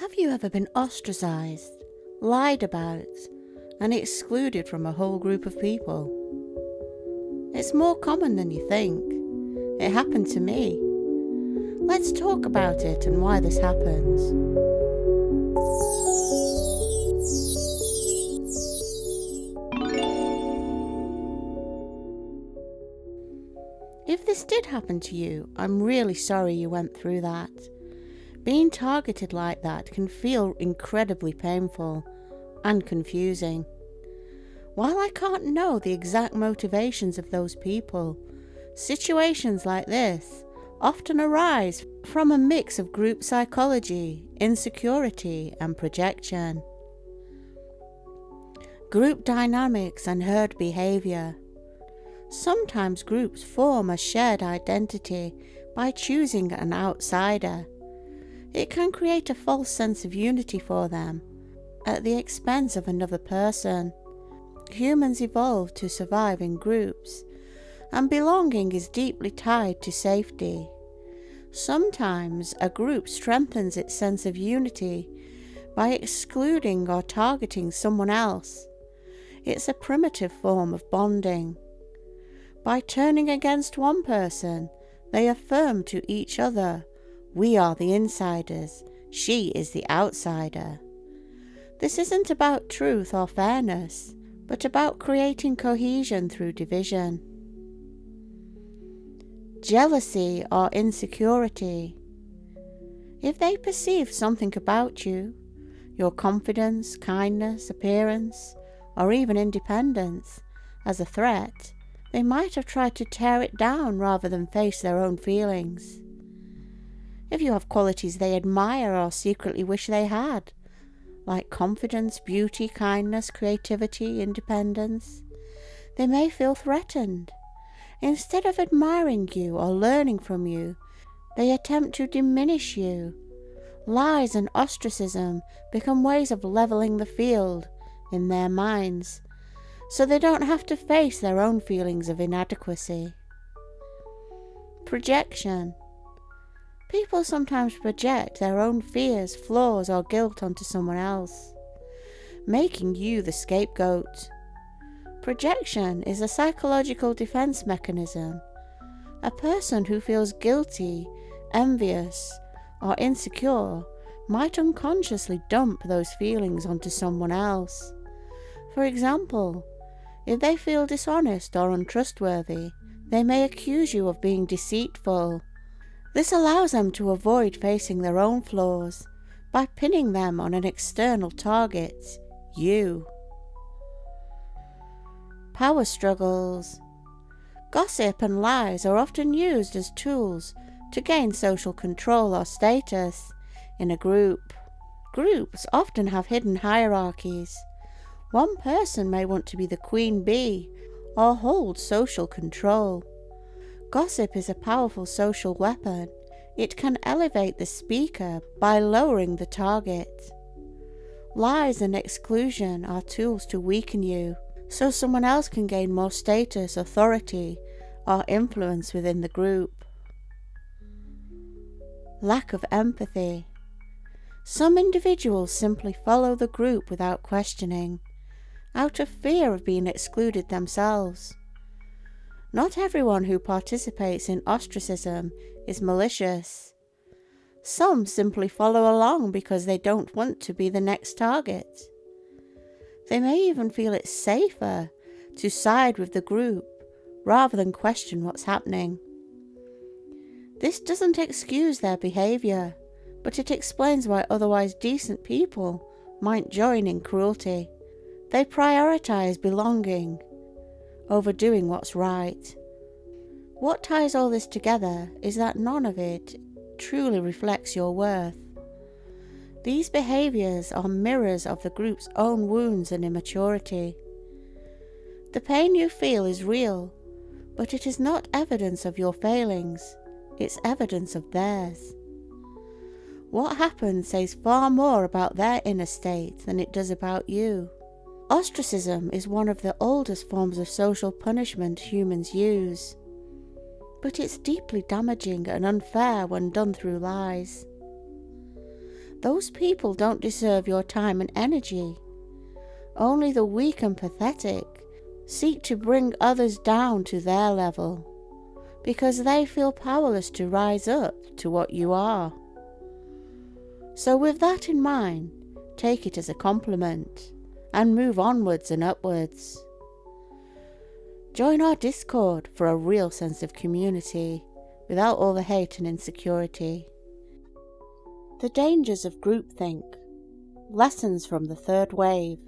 Have you ever been ostracized, lied about, and excluded from a whole group of people? It's more common than you think. It happened to me. Let's talk about it and why this happens. If this did happen to you, I'm really sorry you went through that. Being targeted like that can feel incredibly painful and confusing. While I can't know the exact motivations of those people, situations like this often arise from a mix of group psychology, insecurity, and projection. Group dynamics and herd behavior. Sometimes groups form a shared identity by choosing an outsider. It can create a false sense of unity for them, at the expense of another person. Humans evolved to survive in groups, and belonging is deeply tied to safety. Sometimes a group strengthens its sense of unity by excluding or targeting someone else. It's a primitive form of bonding. By turning against one person, they affirm to each other, "We are the insiders, she is the outsider." This isn't about truth or fairness, but about creating cohesion through division. Jealousy or insecurity. If they perceive something about you, your confidence, kindness, appearance, or even independence, as a threat, they might have tried to tear it down rather than face their own feelings. If you have qualities they admire or secretly wish they had, like confidence, beauty, kindness, creativity, independence, they may feel threatened. Instead of admiring you or learning from you, they attempt to diminish you. Lies and ostracism become ways of leveling the field in their minds, so they don't have to face their own feelings of inadequacy. Projection. People sometimes project their own fears, flaws, or guilt onto someone else, making you the scapegoat. Projection is a psychological defense mechanism. A person who feels guilty, envious, or insecure might unconsciously dump those feelings onto someone else. For example, if they feel dishonest or untrustworthy, they may accuse you of being deceitful. This allows them to avoid facing their own flaws by pinning them on an external target, you. Power struggles. Gossip and lies are often used as tools to gain social control or status in a group. Groups often have hidden hierarchies. One person may want to be the queen bee or hold social control. Gossip is a powerful social weapon. It can elevate the speaker by lowering the target. Lies and exclusion are tools to weaken you, so someone else can gain more status, authority, or influence within the group. Lack of empathy. Some individuals simply follow the group without questioning, out of fear of being excluded themselves. Not everyone who participates in ostracism is malicious. Some simply follow along because they don't want to be the next target. They may even feel it's safer to side with the group rather than question what's happening. This doesn't excuse their behavior, but it explains why otherwise decent people might join in cruelty. They prioritize belonging over doing what's right. What ties all this together is that none of it truly reflects your worth. These behaviors are mirrors of the group's own wounds and immaturity. The pain you feel is real, but it is not evidence of your failings, it's evidence of theirs. What happened says far more about their inner state than it does about you. Ostracism is one of the oldest forms of social punishment humans use, but it's deeply damaging and unfair when done through lies. Those people don't deserve your time and energy. Only the weak and pathetic seek to bring others down to their level, because they feel powerless to rise up to what you are. So with that in mind, take it as a compliment and move onwards and upwards. Join our Discord for a real sense of community without all the hate and insecurity. The dangers of groupthink. Lessons from the third wave.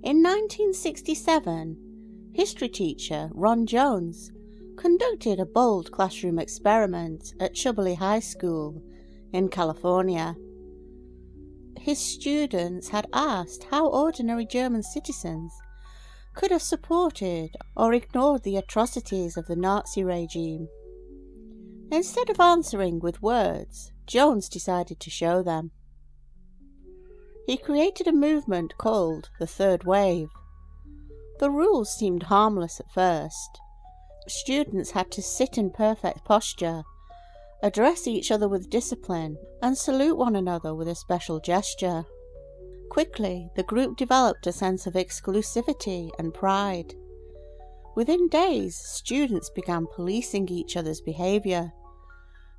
In 1967, history teacher Ron Jones conducted a bold classroom experiment at Chubbuly High School in California. His students had asked how ordinary German citizens could have supported or ignored the atrocities of the Nazi regime. Instead of answering with words, Jones decided to show them. He created a movement called the Third Wave. The rules seemed harmless at first. Students had to sit in perfect posture, address each other with discipline, and salute one another with a special gesture. Quickly, the group developed a sense of exclusivity and pride. Within days, students began policing each other's behaviour,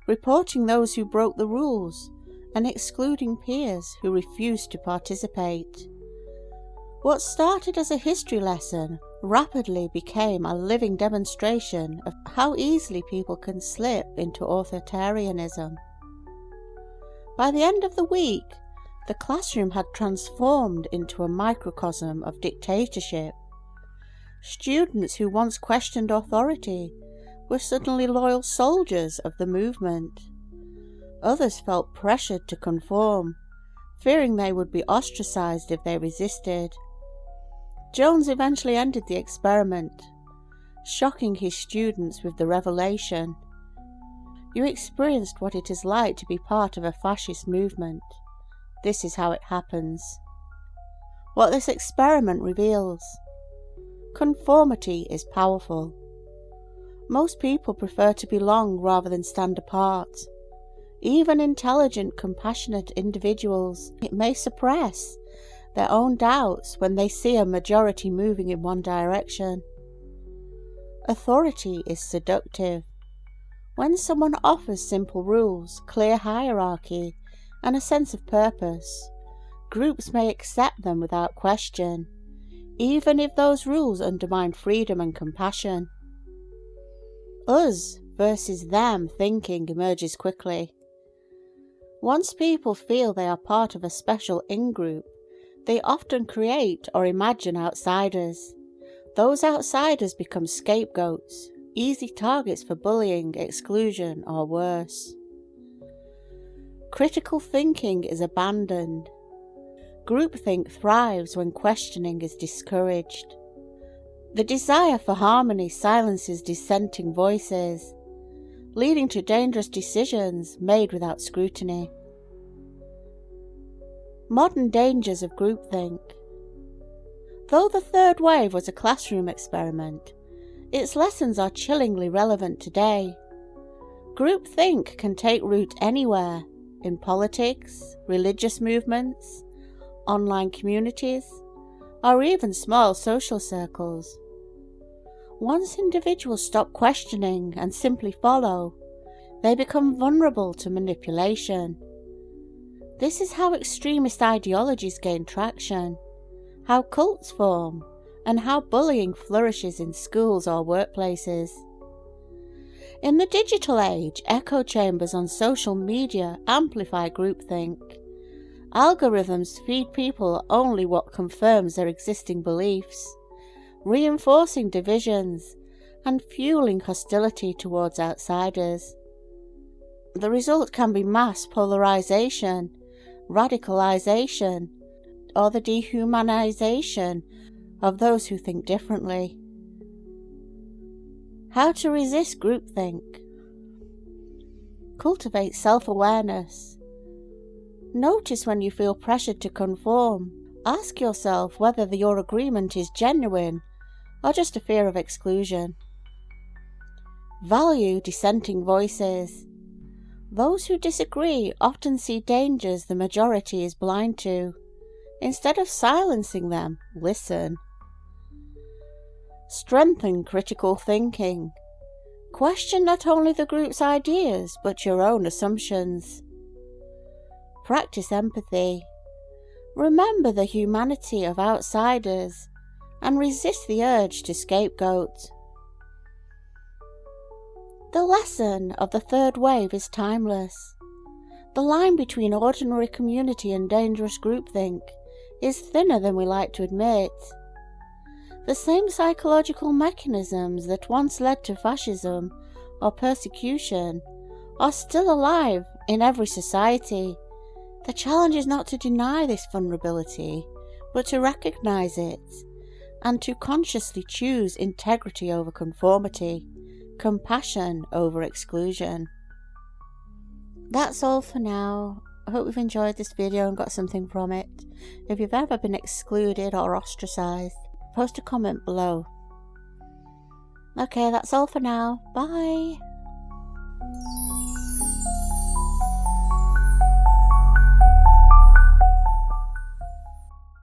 reporting those who broke the rules, and excluding peers who refused to participate. What started as a history lesson rapidly became a living demonstration of how easily people can slip into authoritarianism. By the end of the week, the classroom had transformed into a microcosm of dictatorship. Students who once questioned authority were suddenly loyal soldiers of the movement. Others felt pressured to conform, fearing they would be ostracized if they resisted. Jones eventually ended the experiment, shocking his students with the revelation: "You experienced what it is like to be part of a fascist movement. This is how it happens." What this experiment reveals: conformity is powerful. Most people prefer to belong rather than stand apart. Even intelligent, compassionate individuals may suppress their own doubts when they see a majority moving in one direction. Authority is seductive. When someone offers simple rules, clear hierarchy, and a sense of purpose, groups may accept them without question, even if those rules undermine freedom and compassion. Us versus them thinking emerges quickly. Once people feel they are part of a special in-group, they often create or imagine outsiders. Those outsiders become scapegoats, easy targets for bullying, exclusion, or worse. Critical thinking is abandoned. Groupthink thrives when questioning is discouraged. The desire for harmony silences dissenting voices, leading to dangerous decisions made without scrutiny. Modern dangers of groupthink. Though the third wave was a classroom experiment, its lessons are chillingly relevant today. Groupthink can take root anywhere: in politics, religious movements, online communities, or even small social circles. Once individuals stop questioning and simply follow, they become vulnerable to manipulation. This is how extremist ideologies gain traction, how cults form, and how bullying flourishes in schools or workplaces. In the digital age, echo chambers on social media amplify groupthink. Algorithms feed people only what confirms their existing beliefs, reinforcing divisions and fueling hostility towards outsiders. The result can be mass polarization, radicalization, or the dehumanization of those who think differently. How to resist groupthink. Cultivate self-awareness. Notice when you feel pressured to conform. Ask yourself whether your agreement is genuine or just a fear of exclusion. Value dissenting voices. Those who disagree often see dangers the majority is blind to. Instead of silencing them, listen. Strengthen critical thinking. Question not only the group's ideas, but your own assumptions. Practice empathy. Remember the humanity of outsiders and resist the urge to scapegoat. The lesson of the third wave is timeless. The line between ordinary community and dangerous groupthink is thinner than we like to admit. The same psychological mechanisms that once led to fascism or persecution are still alive in every society. The challenge is not to deny this vulnerability, but to recognize it, and to consciously choose integrity over conformity, compassion over exclusion. That's all for now. I hope you've enjoyed this video and got something from it. If you've ever been excluded or ostracized, post a comment below. Okay, that's all for now. Bye.